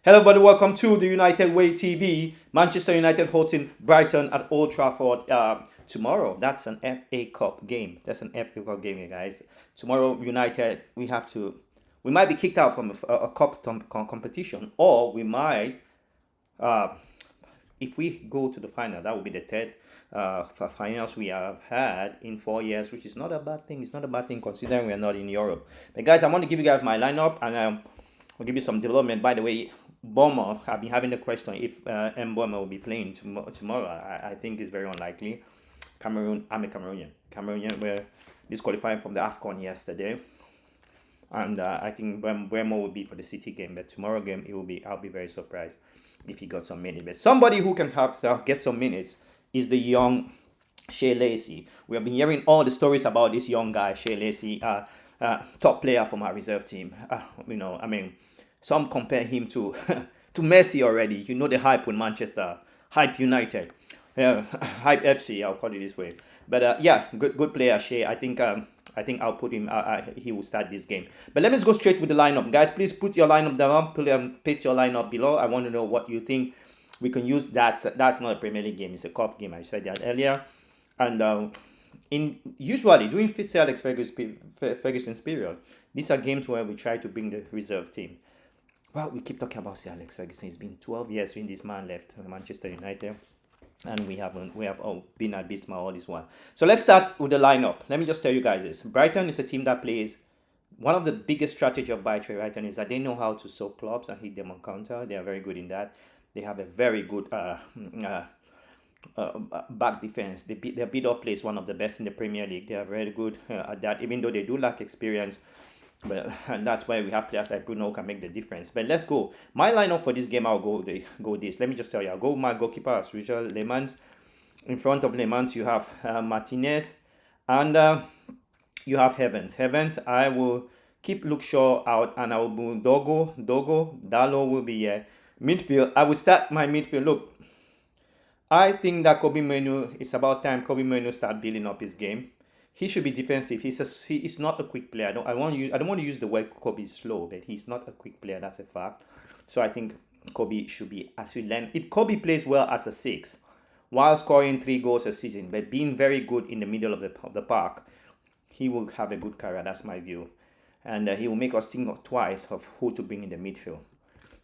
Hello, everybody. Welcome to the United Way TV. Manchester United hosting Brighton at Old Trafford tomorrow. That's an FA Cup game. That's an FA Cup game, you guys. Tomorrow, United, we might be kicked out from a cup competition, or we might, uh, if we go to the final, that will be the third finals we have had in 4 years, which is not a bad thing. It's not a bad thing considering we are not in Europe. But guys, I want to give you guys my lineup and I'll give you some development. By the way, Bomber, I've been having the question if M. Bomber will be playing tomorrow. I think it's very unlikely. Cameroon, I'm a Cameroonian. Cameroonian were disqualified from the AFCON yesterday. And I think Bremo will be for the City game. But tomorrow game, I'll be very surprised if he got some minutes. But somebody who can get some minutes is the young Lacey. We have been hearing all the stories about this young guy, Lacey, top player from our reserve team. Some compare him to to Messi already. You know the hype with Manchester, hype United, hype FC. I'll call it this way. But yeah, good player, Shea. I think I'll put him. He will start this game. But let me just go straight with the lineup, guys. Please put your lineup down. Paste your lineup below. I want to know what you think we can use. That's not a Premier League game. It's a cup game. I said that earlier. And in usually during Sir Alex Ferguson's period, these are games where we try to bring the reserve team. Well, we keep talking about Sir Alex Ferguson. It's been 12 years since this man left Manchester United, and we have all been abysmal all this while. So let's start with the lineup. Let me just tell you guys this: Brighton is a team that plays. One of the biggest strategy of Brighton is that they know how to soak clubs and hit them on counter. They are very good in that. They have a very good back defense. Their build-up play is one of the best in the Premier League. They are very good at that, even though they do lack experience. But and that's why we have players like Bruno who can make the difference. But let's go. My lineup for this game, I'll go this. Let me just tell you, I'll go with my goalkeeper as usual, Lemans. In front of Lemans, you have Martinez, and you have Heavens. I will keep Luke Shaw out, and I will move Dalo will be here. Midfield, I will start my midfield. Look, I think that Mainoo, it's about time Mainoo start building up his game. He should be defensive. He is not a quick player. I don't want to use the word Kobe is slow, but he's not a quick player. That's a fact. So I think Kobe should be as we learn. If Kobe plays well as a six, while scoring 3 goals a season, but being very good in the middle of the park, he will have a good career. That's my view, and he will make us think twice of who to bring in the midfield.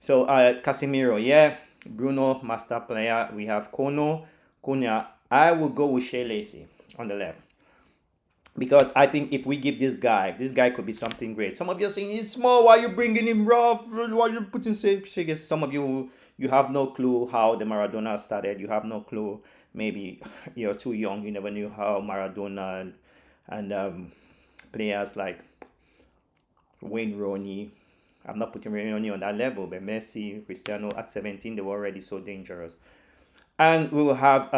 So Casemiro, yeah, Bruno, master player. We have Cunha. I will go with Shea Lacey on the left. Because I think if we give this guy could be something great. Some of you are saying he's small. Why are you bringing him rough? Why are you putting safe figures? Some of you have no clue how the Maradona started. You have no clue. Maybe you're too young. You never knew how Maradona and players like Wayne Rooney. I'm not putting Rooney on that level, but Messi, Cristiano at 17 they were already so dangerous. And we will have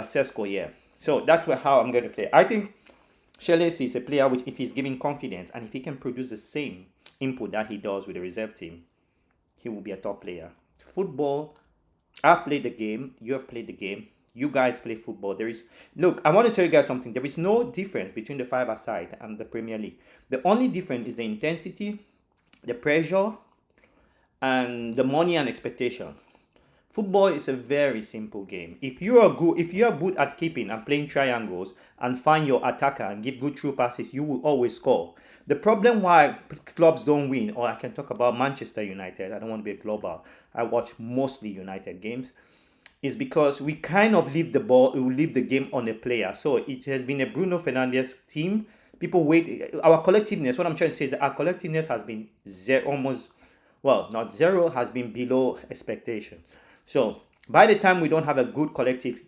Sesko here. So that's how I'm going to play. I think Shelley is a player which, if he's given confidence and if he can produce the same input that he does with the reserve team, he will be a top player. Football, I've played the game. You have played the game. You guys play football. Look, I want to tell you guys something. There is no difference between the five-a-side and the Premier League. The only difference is the intensity, the pressure, and the money and expectation. Football is a very simple game. If you are good at keeping and playing triangles and find your attacker and give good through passes, you will always score. The problem why clubs don't win, or I can talk about Manchester United, I don't want to be a global. I watch mostly United games, is because we kind of leave the game on a player. So it has been a Bruno Fernandes team. People wait. Our collectiveness, what I'm trying to say is that our collectiveness has been not zero, has been below expectation. So by the time we don't have a good collective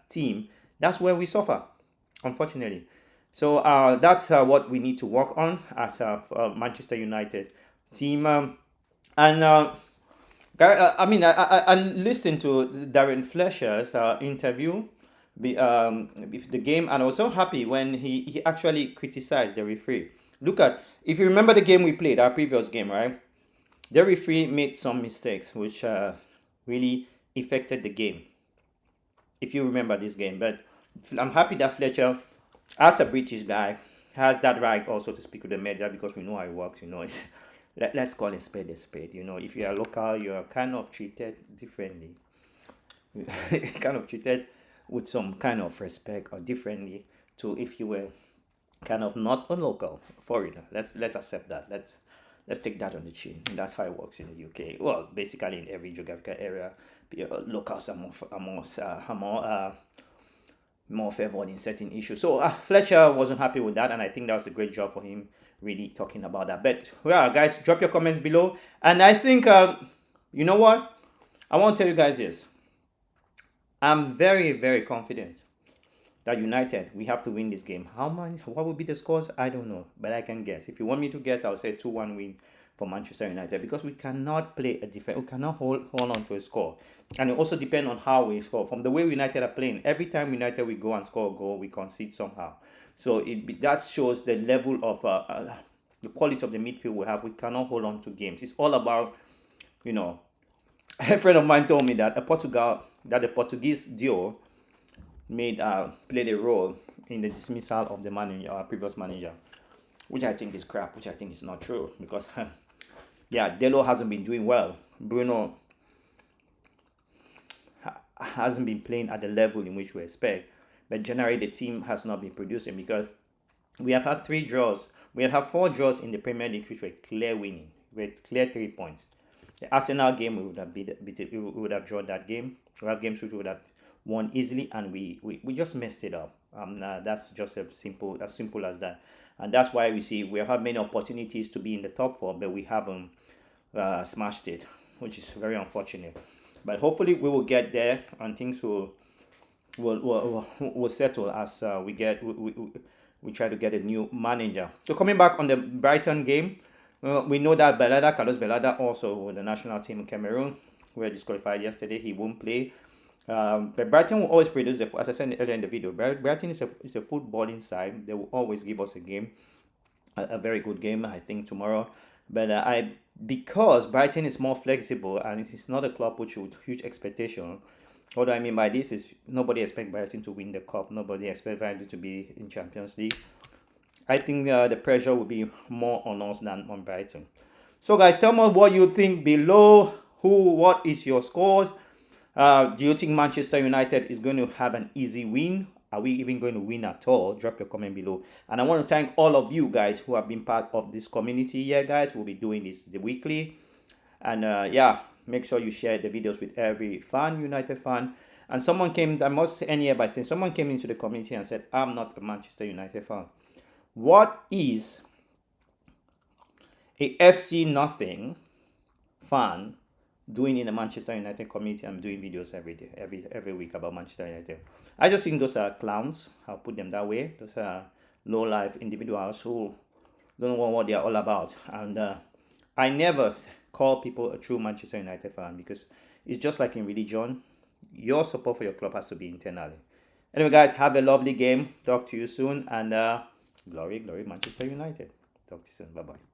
team, that's where we suffer, unfortunately. So that's what we need to work on as a Manchester United team. I listened to Darren Fletcher's interview with the game, and I was so happy when he actually criticized the referee. If you remember the game we played, our previous game, right? The referee made some mistakes, which really affected the game, if you remember this game. But I'm happy that Fletcher, as a British guy, has that right also to speak with the media because we know how it works. let's call a spade a spade. You know, if you are local, you are kind of treated differently. Kind of treated with some kind of respect or differently to if you were kind of not a local foreigner. Let's accept that. Let's take that on the chin. And that's how it works in the UK. Well, basically in every geographical area, locals are more favored in certain issues. So Fletcher wasn't happy with that, and I think that was a great job for him, really talking about that. But well, guys, drop your comments below, and I think you know what, I want to tell you guys this. I'm very, very confident that United, we have to win this game. How many? What will be the scores? I don't know, but I can guess. If you want me to guess, I'll say 2-1 win for Manchester United, because we cannot play a defense. We cannot hold on to a score, and it also depends on how we score. From the way United are playing, every time United we go and score a goal, we concede somehow. So that shows the level of the quality of the midfield we have. We cannot hold on to games. It's all about, you know. A friend of mine told me that the Portuguese duo played a role in the dismissal of the manager, our previous manager, which I think is crap, which I think is not true, because yeah, Delo hasn't been doing well. Bruno hasn't been playing at the level in which we expect, but generally the team has not been producing, because we have had 3 draws. We have had 4 draws in the Premier League, which were clear winning, with clear 3 points. The Arsenal game, we would have beat it. We would have drawn that game. We have games which we would have won easily, and we just messed it up. That's just as simple as that. And that's why we have had many opportunities to be in the top 4, but we haven't smashed it, which is very unfortunate. But hopefully we will get there, and things will settle as we try to get a new manager. So coming back on the Brighton game. We know that Carlos Belada, also with the national team in Cameroon, were disqualified yesterday. He won't play. But Brighton will always produce, as I said earlier in the video, Brighton is a footballing side. They will always give us a game, a very good game, I think, tomorrow. But because Brighton is more flexible and it's not a club with huge expectation. What do I mean by this is nobody expects Brighton to win the cup. Nobody expects Brighton to be in Champions League. I think the pressure will be more on us than on Brighton. So guys, tell me what you think below. What is your scores? Do you think Manchester United is going to have an easy win? Are we even going to win at all? Drop your comment below. And I want to thank all of you guys who have been part of this community here, guys. We'll be doing this weekly. And yeah, make sure you share the videos with every United fan. And someone came, I must end here by saying, someone came into the community and said, I'm not a Manchester United fan. What is a FC nothing fan doing in the Manchester United community? I'm doing videos every day, every week about Manchester United. I just think those are clowns. I'll put them that way. Those are low-life individuals who don't know what they are all about. And I never call people a true Manchester United fan, because it's just like in religion. Your support for your club has to be internally. Anyway, guys, have a lovely game. Talk to you soon. And glory, Manchester United. Talk to you soon. Bye-bye.